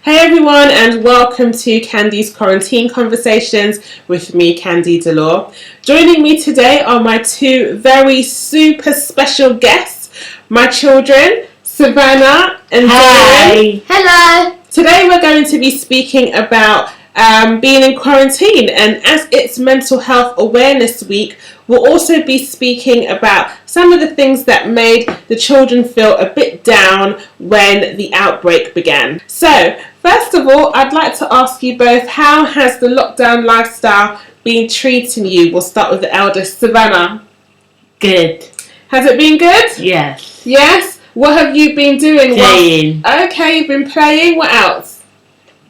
Hey everyone, and welcome to Kandy's Quarantine Conversations with me, Kandy Delore. Joining me today are my two very super special guests, my children, Savannah and Dayren. Hello. Today we're going to be speaking about being in quarantine, and as it's Mental Health Awareness Week, we'll also be speaking about some of the things that made the children feel a bit down when the outbreak began. So, first of all, I'd like to ask you both, how has the lockdown lifestyle been treating you? We'll start with the eldest, Savannah. Good. Has it been good? Yes. Yes? What have you been doing? Playing. Okay, you've been playing. What else?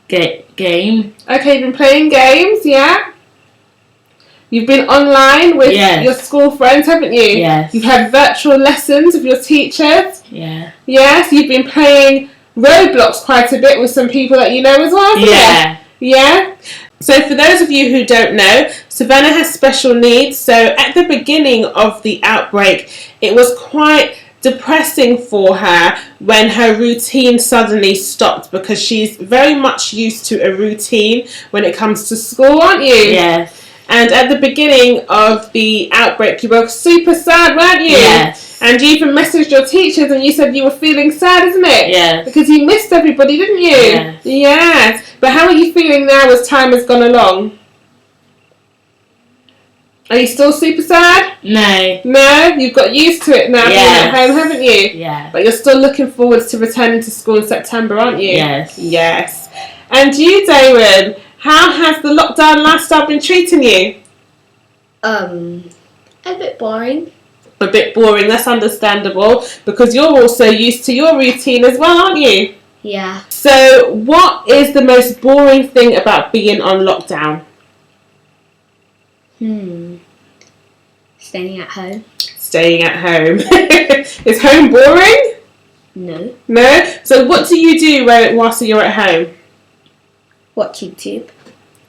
Game. Okay, you've been playing games, yeah? You've been online with your school friends, haven't you? Yes. You've had virtual lessons with your teachers? Yeah. Yes, you've been playing Roblox quite a bit with some people that you know as well, Yeah. Yeah? So for those of you who don't know, Savannah has special needs. So at the beginning of the outbreak, it was quite depressing for her when her routine suddenly stopped, because she's very much used to a routine when it comes to school, aren't you? Yes. And at the beginning of the outbreak, you were super sad, weren't you? Yes. And you even messaged your teachers and you said you were feeling sad, isn't it? Yes. Because you missed everybody, didn't you? Yes. Yes. But how are you feeling now as time has gone along? Are you still super sad? No. No? You've got used to it now being at home, haven't you? Yeah. But you're still looking forward to returning to school in September, aren't you? Yes. Yes. And you, Dayren, how has the lockdown lifestyle been treating you? A bit boring. A bit boring, that's understandable, because you're also used to your routine as well, aren't you? Yeah. So, what is the most boring thing about being on lockdown? Staying at home. Staying at home. Is home boring? No. No? So, what do you do whilst you're at home? Watch YouTube.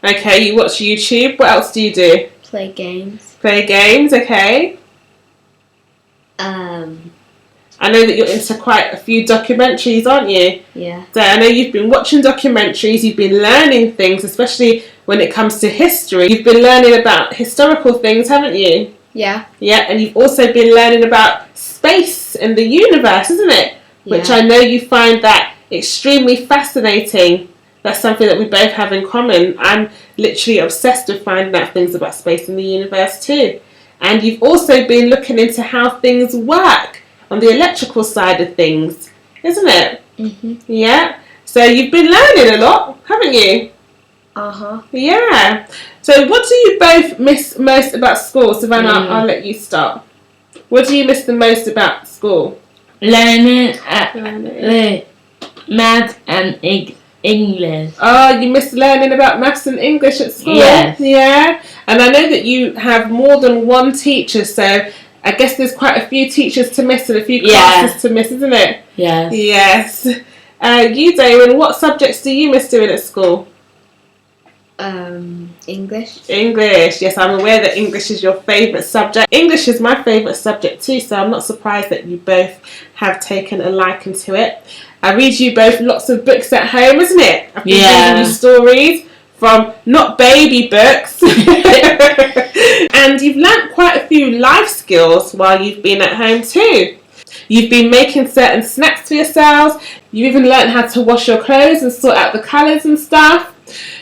Okay, you watch YouTube. What else do you do? Play games. Play games, okay. I know that you're into quite a few documentaries, aren't you? Yeah. So I know you've been watching documentaries, you've been learning things, especially when it comes to history. You've been learning about historical things, haven't you? Yeah. Yeah, and you've also been learning about space and the universe, isn't it? Yeah. Which I know you find that extremely fascinating. That's something that we both have in common. I'm literally obsessed with finding out things about space and the universe too. And you've also been looking into how things work on the electrical side of things, isn't it? Yeah. So you've been learning a lot, haven't you? Yeah. So what do you both miss most about school? Savannah, I'll let you start. What do you miss the most about school? Learning math and English. Oh, you miss learning about maths and English at school? Yes. Yeah. And I know that you have more than one teacher, so I guess there's quite a few teachers to miss and a few classes to miss, isn't it? Yes. Yes. You, Dayren, what subjects do you miss doing at school? English. English. Yes, I'm aware that English is your favourite subject. English is my favourite subject too, so I'm not surprised that you both have taken a liking to it. I read you both lots of books at home, isn't it? I've been reading you stories from not baby books. And you've learnt quite a few life skills while you've been at home too. You've been making certain snacks for yourselves. You've even learnt how to wash your clothes and sort out the colours and stuff.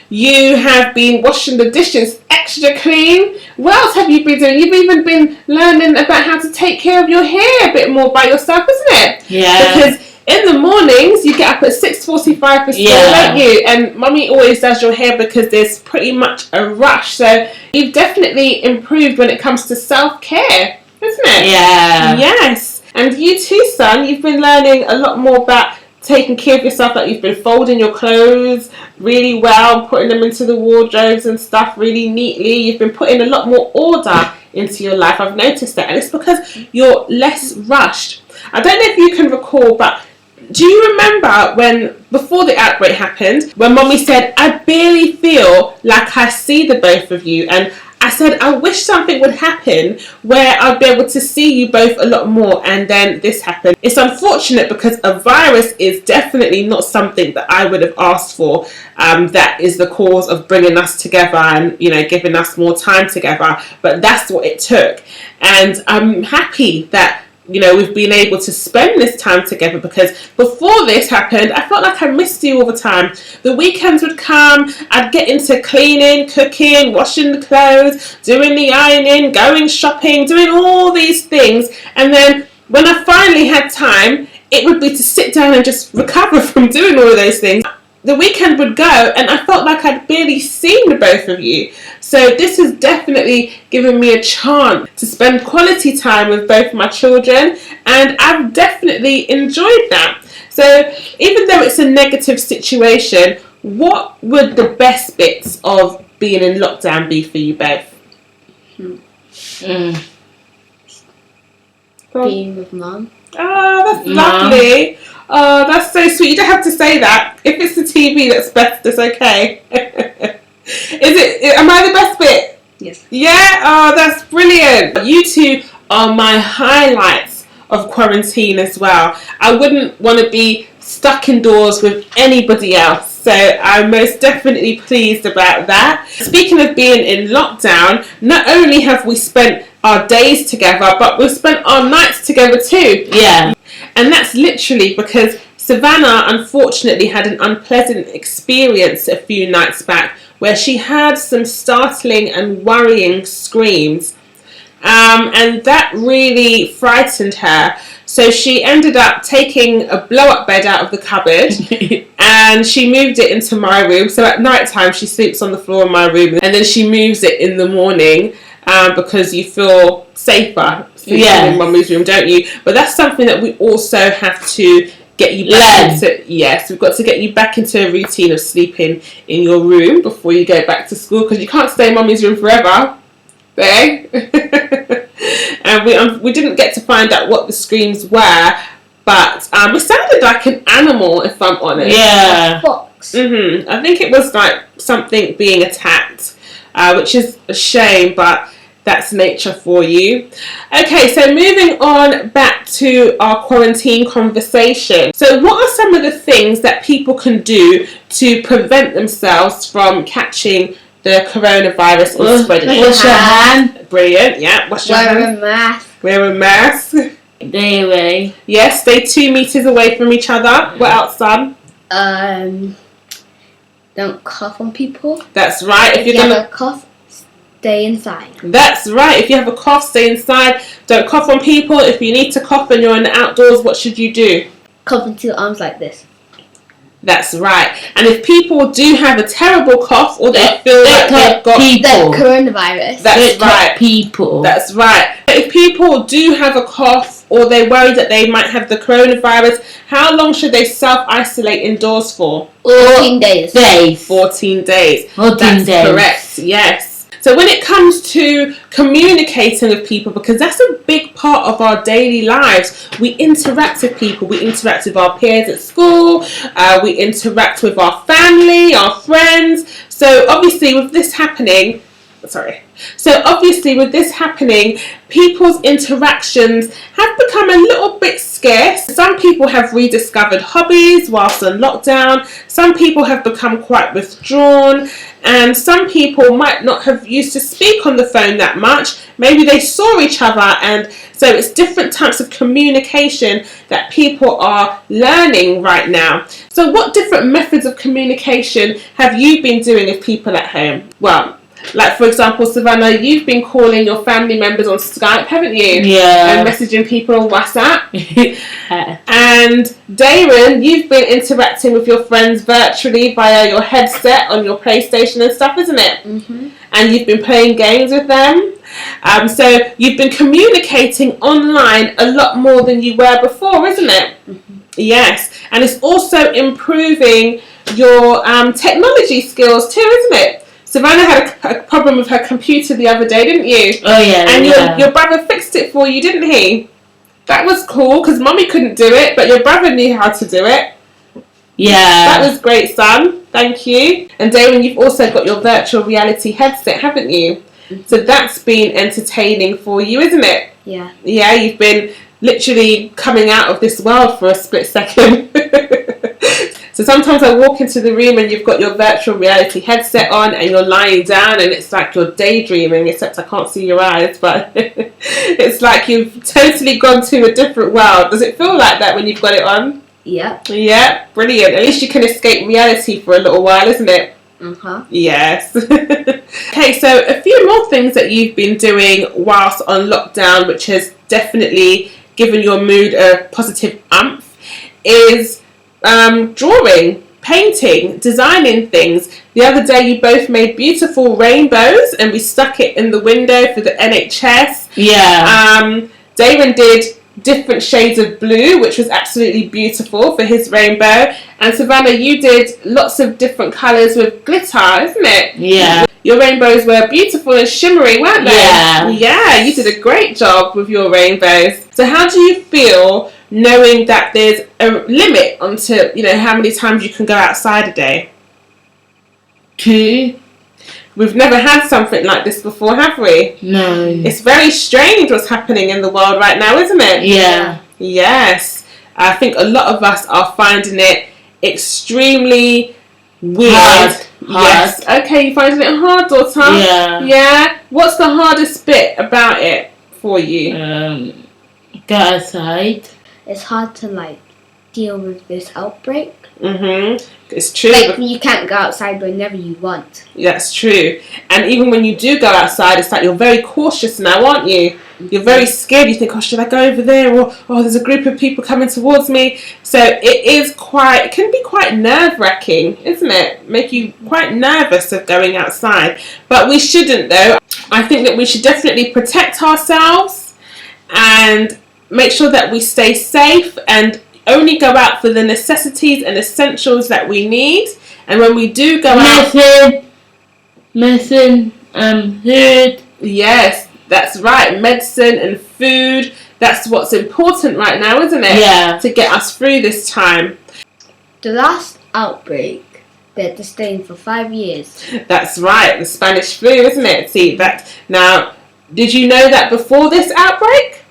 You have been washing the dishes extra clean. What else have you been doing? You've even been learning about how to take care of your hair a bit more by yourself, isn't it? Yeah. Because in the mornings, you get up at 6:45 for school, don't you? And Mummy always does your hair because there's pretty much a rush. So you've definitely improved when it comes to self-care, isn't it? Yeah. Yes. And you too, son, you've been learning a lot more about taking care of yourself. Like, you've been folding your clothes really well, putting them into the wardrobes and stuff really neatly. You've been putting a lot more order into your life. I've noticed that. And it's because you're less rushed. I don't know if you can recall, but do you remember when, before the outbreak happened, when Mummy said, I barely feel like I see the both of you, and I said, I wish something would happen where I'd be able to see you both a lot more, and then this happened. It's unfortunate because a virus is definitely not something that I would have asked for. That is the cause of bringing us together and, you know, giving us more time together. But that's what it took. And I'm happy that, you know, we've been able to spend this time together, because before this happened, I felt like I missed you all the time. The weekends would come, I'd get into cleaning, cooking, washing the clothes, doing the ironing, going shopping, doing all these things. And then when I finally had time, it would be to sit down and just recover from doing all of those things. The weekend would go and I felt like I'd barely seen the both of you. So this has definitely given me a chance to spend quality time with both my children, and I've definitely enjoyed that. So even though it's a negative situation, what would the best bits of being in lockdown be for you both? Being with Mum. Oh, that's lovely. Oh, that's so sweet. You don't have to say that. If it's the TV that's best, it's okay. Am I the best bit? Yes. Yeah? Oh, that's brilliant. You two are my highlights of quarantine as well. I wouldn't want to be stuck indoors with anybody else. So I'm most definitely pleased about that. Speaking of being in lockdown, not only have we spent our days together, but we've spent our nights together too. Yeah. And that's literally because Savannah unfortunately had an unpleasant experience a few nights back where she had some startling and worrying screams. And that really frightened her. So she ended up taking a blow-up bed out of the cupboard and she moved it into my room. So at night time she sleeps on the floor in my room, and then she moves it in the morning because you feel safer sleeping in Mummy's room, don't you? But that's something that we also have to get you back into. Yes, we've got to get you back into a routine of sleeping in your room before you go back to school, because you can't stay in Mummy's room forever. There. And we didn't get to find out what the screams were, but it sounded like an animal, if I'm honest. Yeah. A fox. I think it was like something being attacked, which is a shame, but that's nature for you. Okay, so moving on back to our quarantine conversation. So what are some of the things that people can do to prevent themselves from catching the coronavirus or spreading it? Wash your hand. Brilliant, yeah. Wash your Wear hands. a mask. Wear a mask. Stay away. Yes, stay 2 meters away from each other. What else, son? Don't cough on people. That's right. If you have a cough, stay inside. That's right. If you have a cough, stay inside. Don't cough on people. If you need to cough and you're in the outdoors, what should you do? Cough into your arms like this. That's right. And if people do have a terrible cough or they feel like they've got The coronavirus. That's right. People. That's right. If people do have a cough or they worry that they might have the coronavirus, how long should they self-isolate indoors for? 14 days. 14 days. 14 That's days. correct. Yes. So when it comes to communicating with people, because that's a big part of our daily lives, we interact with people. We interact with our peers at school. We interact with our family, our friends. So obviously with this happening, people's interactions have become a little bit scarce. Some people have rediscovered hobbies whilst on lockdown. Some people have become quite withdrawn. And some people might not have used to speak on the phone that much. Maybe they saw each other, and so it's different types of communication that people are learning right now. So what different methods of communication have you been doing with people at home? Well, like for example, Savannah, you've been calling your family members on Skype, haven't you? Yeah. And messaging people on WhatsApp. And Dayren, you've been interacting with your friends virtually via your headset on your PlayStation and stuff, isn't it? Mm-hmm. And you've been playing games with them. So you've been communicating online a lot more than you were before, isn't it? Mm-hmm. Yes. And it's also improving your technology skills too, isn't it? Savannah had a problem with her computer the other day, didn't you? Oh yeah. And your brother fixed it for you, didn't he? That was cool, because Mummy couldn't do it, but your brother knew how to do it. Yeah. That was great, son. Thank you. And Dayren, you've also got your virtual reality headset, haven't you? So that's been entertaining for you, isn't it? Yeah. Yeah, you've been literally coming out of this world for a split second. So sometimes I walk into the room and you've got your virtual reality headset on and you're lying down and it's like you're daydreaming, except I can't see your eyes, but it's like you've totally gone to a different world. Does it feel like that when you've got it on? Yeah. Yeah, brilliant. At least you can escape reality for a little while, isn't it? Yes. Okay, so a few more things that you've been doing whilst on lockdown, which has definitely given your mood a positive umph, is drawing, painting, designing things. The other day you both made beautiful rainbows and we stuck it in the window for the NHS. Yeah. Dayren did different shades of blue, which was absolutely beautiful for his rainbow. And Savannah, you did lots of different colours with glitter, isn't it? Yeah. Your rainbows were beautiful and shimmery, weren't they? Yeah. Yeah, you did a great job with your rainbows. So how do you feel knowing that there's a limit onto, how many times you can go outside a day? 2. We've never had something like this before, have we? No. It's very strange what's happening in the world right now, isn't it? Yeah. Yes. I think a lot of us are finding it extremely weird. Hard. Yes. Okay, you finding it hard, daughter? Yeah. Yeah. What's the hardest bit about it for you? Go outside. It's hard to deal with this outbreak. It's true. You can't go outside whenever you want. That's true. And even when you do go outside, it's like you're very cautious now, aren't you? You're very scared. You think, oh, should I go over there? Or, oh, there's a group of people coming towards me. So it can be quite nerve-wracking, isn't it? Make you quite nervous of going outside. But we shouldn't, though. I think that we should definitely protect ourselves and make sure that we stay safe and only go out for the necessities and essentials that we need. And when we do go out... Medicine, food. Yes, that's right. Medicine and food. That's what's important right now, isn't it? Yeah. To get us through this time. The last outbreak, they had to stay in for 5 years. That's right. The Spanish flu, isn't it? See, that... Now, did you know that before this outbreak?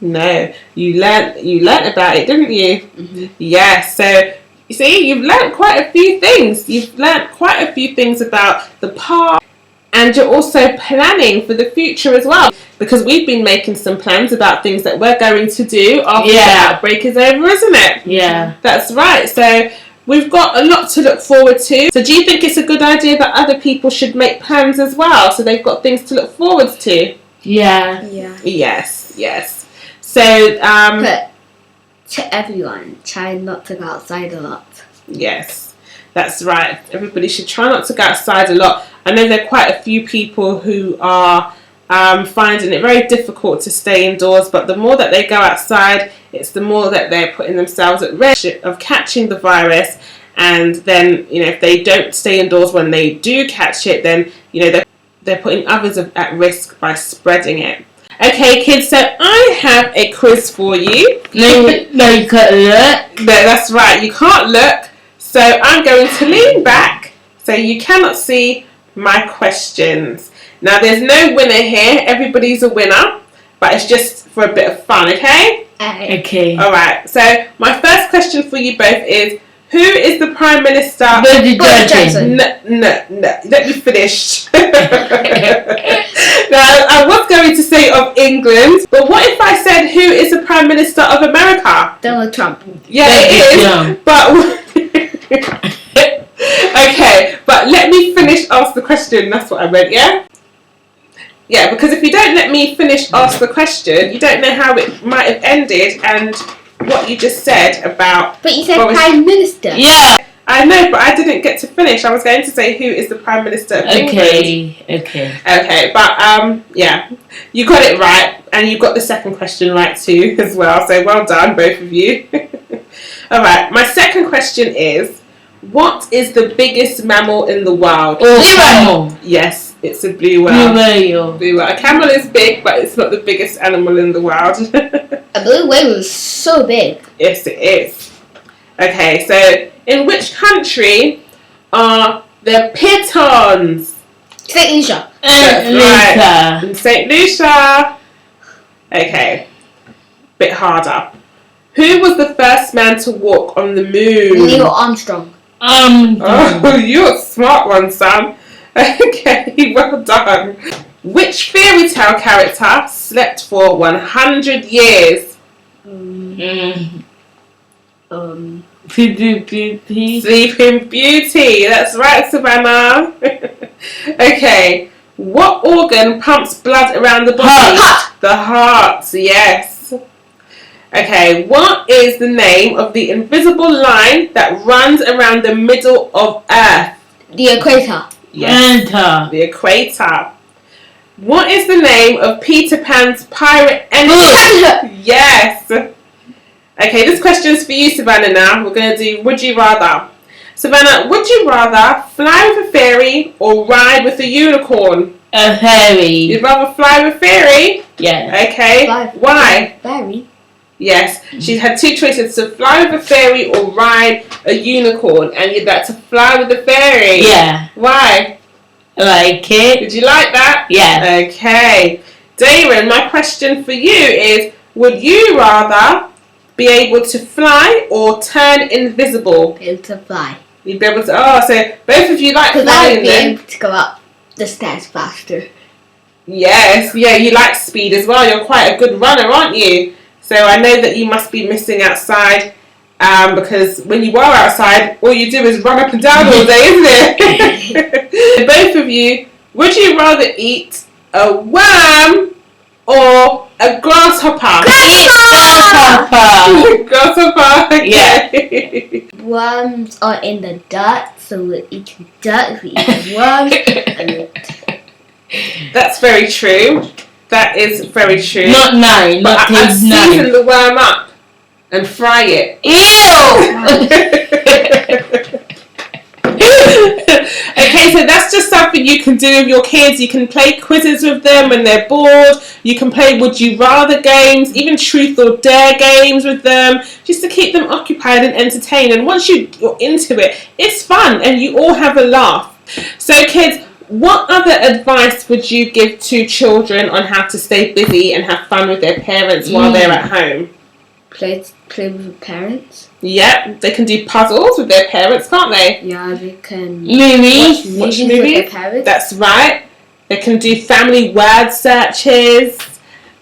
No, you learnt about it, didn't you? Mm-hmm. Yes. So you see, you've learnt quite a few things. You've learnt quite a few things about the past, and you're also planning for the future as well. Because we've been making some plans about things that we're going to do after the outbreak is over, isn't it? Yeah. That's right. So we've got a lot to look forward to. So do you think it's a good idea that other people should make plans as well, so they've got things to look forward to? Yeah. Yes. So, But to everyone, try not to go outside a lot. Yes, that's right. Everybody should try not to go outside a lot. I know there are quite a few people who are finding it very difficult to stay indoors, but the more that they go outside, it's the more that they're putting themselves at risk of catching the virus. And then, if they don't stay indoors when they do catch it, then, they're putting others at risk by spreading it. Okay, kids, so I have a quiz for you. No, you can't look. No, that's right, you can't look. So I'm going to lean back so you cannot see my questions. Now, there's no winner here. Everybody's a winner, but it's just for a bit of fun, okay? Okay. All right, so my first question for you both is, who is the Prime Minister? Boris Johnson. No, let me finish. Now, I was going to say of England, but what if I said who is the Prime Minister of America? Donald Trump. Yeah, it is, but... Okay, but let me finish ask the question, that's what I meant, yeah? Yeah, because if you don't let me finish ask the question, you don't know how it might have ended and what you just said about... But you said Prime Minister. Yeah. I know, but I didn't get to finish. I was going to say who is the Prime Minister of England. Okay, but yeah, you got it right, and you got the second question right too as well. So well done, both of you. All right, my second question is, what is the biggest mammal in the world? Camel. Yes, it's a blue whale. Blue whale. A camel is big, but it's not the biggest animal in the world. A blue whale is so big. Yes, it is. Okay, so in which country are the pitons? St. Lucia. That's Luca. right. In St. Lucia. Okay. Bit harder. Who was the first man to walk on the moon? Neil Armstrong. Oh, you're a smart one, Sam. Okay, well done. Which fairy tale character slept for 100 years? Sleeping Beauty. Sleeping Beauty. That's right, Savannah. Okay. What organ pumps blood around the body? Heart. The heart, yes. Okay. What is the name of the invisible line that runs around the middle of Earth? The equator. Yes. The equator. What is the name of Peter Pan's pirate engine? Yes. Okay, this question's for you, Savannah, now. We're going to do Would You Rather. Savannah, would you rather fly with a fairy or ride with a unicorn? A fairy. You'd rather fly with a fairy? Yeah. Okay. Why? Fairy. Yes, she had two choices, to fly with a fairy or ride a unicorn, and you'd like to fly with the fairy. Yeah. Why? Like it. Did you like that? Yeah. Okay. Dayren, my question for you is, would you rather be able to fly or turn invisible? Be able to fly. You'd be able to, so both of you like Because I flying would be then? able to go up the stairs faster. Yes, yeah, you like speed as well. You're quite a good runner, aren't you? So I know that you must be missing outside, because when you are outside, all you do is run up and down all day, isn't it? Both of you, would you rather eat a worm or a grasshopper? Grasshopper. Grasshopper, okay. Worms are in the dirt, so we're eating dirt. We eat the worms. That's very true. That is very true. Not nine. But Not I'd taste season nine. the worm up and fry it. Okay, so that's just something you can do with your kids. You can play quizzes with them when they're bored. You can play Would You Rather games, even Truth or Dare games with them, just to keep them occupied and entertained. And once you're into it, it's fun and you all have a laugh. So kids, what other advice would you give to children on how to stay busy and have fun with their parents while they're at home? Play with parents. Yep, they can do puzzles with their parents, can't they? Yeah, they can Movies. Watch with movies. their parents. That's right. They can do family word searches.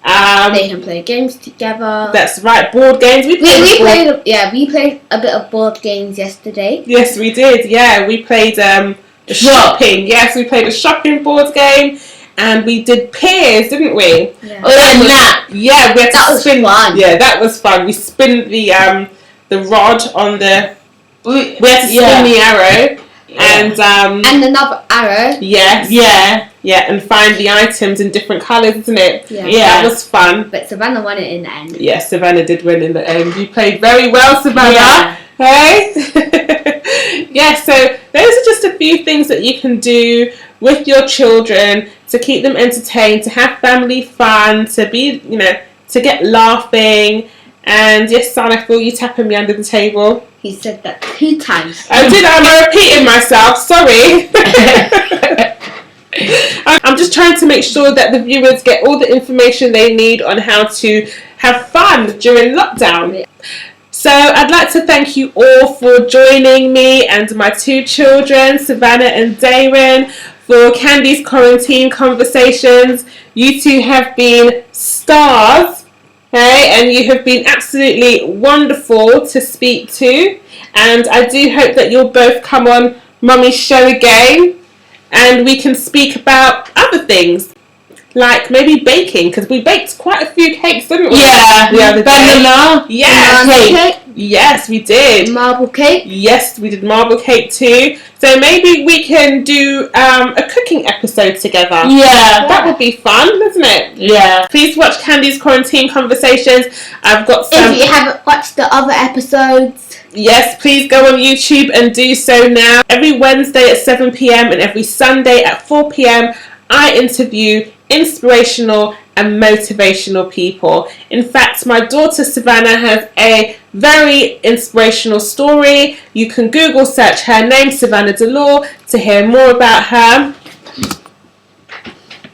They can play games together. That's right. Board games. We played a bit of board games yesterday. Yes, we did. Yeah, we played the shopping. Yes, we played a shopping board game, and we did peers, didn't we? Yeah. Yeah, we had to spin. Fun. Yeah, that was fun. We spin the rod on the. We had to spin the arrow, and another arrow. Yes. Yeah, and find the items in different colours, isn't it? Yeah. That was fun. But Savannah won it in the end. Yes, Savannah did win in the end. You played very well, Savannah. Hey? Yeah, so those are just a few things that you can do with your children to keep them entertained, to have family fun, to be, to get laughing. And yes, son, I feel you tapping me under the table. He said that 2 times. I did. I'm repeating myself. Sorry. I'm just trying to make sure that the viewers get all the information they need on how to have fun during lockdown. So I'd like to thank you all for joining me and my 2 children, Savannah and Dayren, for Kandy's Quarantine Conversations. You 2 have been stars, okay, and you have been absolutely wonderful to speak to. And I do hope that you'll both come on Mummy's show again, and we can speak about other things, like maybe baking, because we baked quite a few cakes, didn't we? Yeah. The other day. Banana. Yes. Cake. Yes, we did. Marble cake. Yes, we did marble cake too. So maybe we can do a cooking episode together. Yeah. That would be fun, isn't it? Yeah. Please watch Kandy's Quarantine Conversations. I've got some... If you haven't watched the other episodes... Yes, please go on YouTube and do so now. Every Wednesday at 7 p.m. and every Sunday at 4 p.m. I interview inspirational and motivational people. In fact, my daughter Savannah has a very inspirational story. You can Google search her name, Savannah Delore, to hear more about her.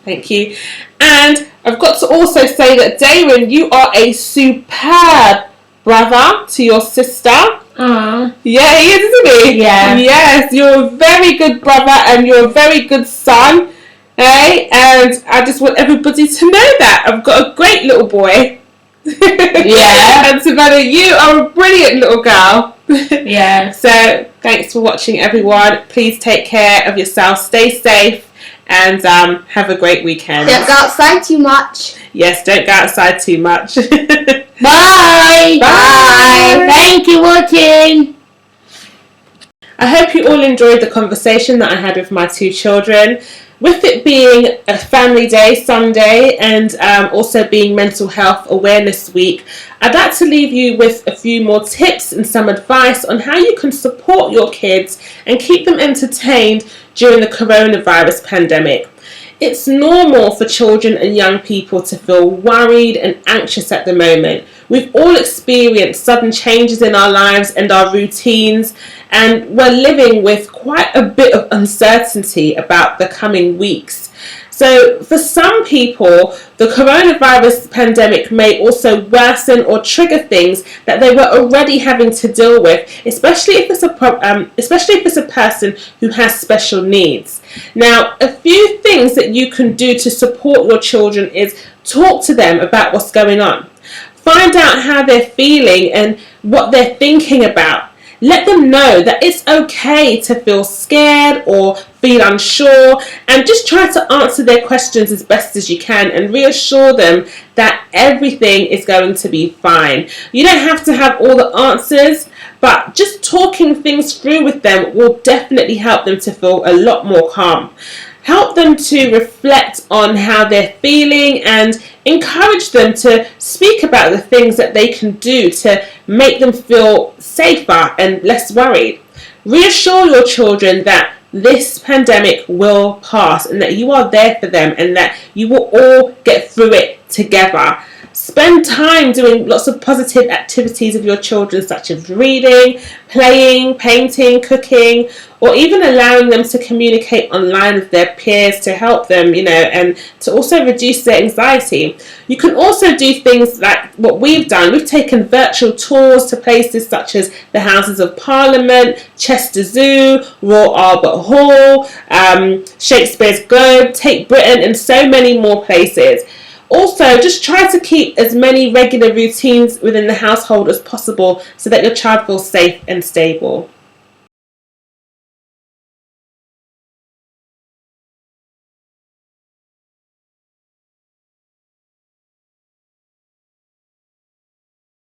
Thank you. And I've got to also say that, Dayren, you are a superb brother to your sister. Aww. Yeah, he is, isn't he? Yeah. Yes, you're a very good brother and you're a very good son. Hey, and I just want everybody to know that. I've got a great little boy. Yeah. And Savannah, you are a brilliant little girl. Yeah. So, thanks for watching, everyone. Please take care of yourself. Stay safe. And have a great weekend. Don't go outside too much. Yes, don't go outside too much. Bye. Bye. Thank you for watching. I hope you all enjoyed the conversation that I had with my two children. With it being a family day, Sunday, and also being Mental Health Awareness Week, I'd like to leave you with a few more tips and some advice on how you can support your kids and keep them entertained during the coronavirus pandemic. It's normal for children and young people to feel worried and anxious at the moment. We've all experienced sudden changes in our lives and our routines, and we're living with quite a bit of uncertainty about the coming weeks. So for some people, the coronavirus pandemic may also worsen or trigger things that they were already having to deal with, especially if it's a person who has special needs. Now, a few things that you can do to support your children is talk to them about what's going on. Find out how they're feeling and what they're thinking about. Let them know that it's okay to feel scared or feel unsure, and just try to answer their questions as best as you can and reassure them that everything is going to be fine. You don't have to have all the answers, but just talking things through with them will definitely help them to feel a lot more calm. Help them to reflect on how they're feeling and encourage them to speak about the things that they can do to make them feel safer and less worried. Reassure your children that this pandemic will pass and that you are there for them and that you will all get through it together. Spend time doing lots of positive activities with your children, such as reading, playing, painting, cooking, or even allowing them to communicate online with their peers to help them, and to also reduce their anxiety. You can also do things like what we've done. We've taken virtual tours to places such as the Houses of Parliament, Chester Zoo, Royal Albert Hall, Shakespeare's Globe, Tate Britain, and so many more places. Also, just try to keep as many regular routines within the household as possible so that your child feels safe and stable.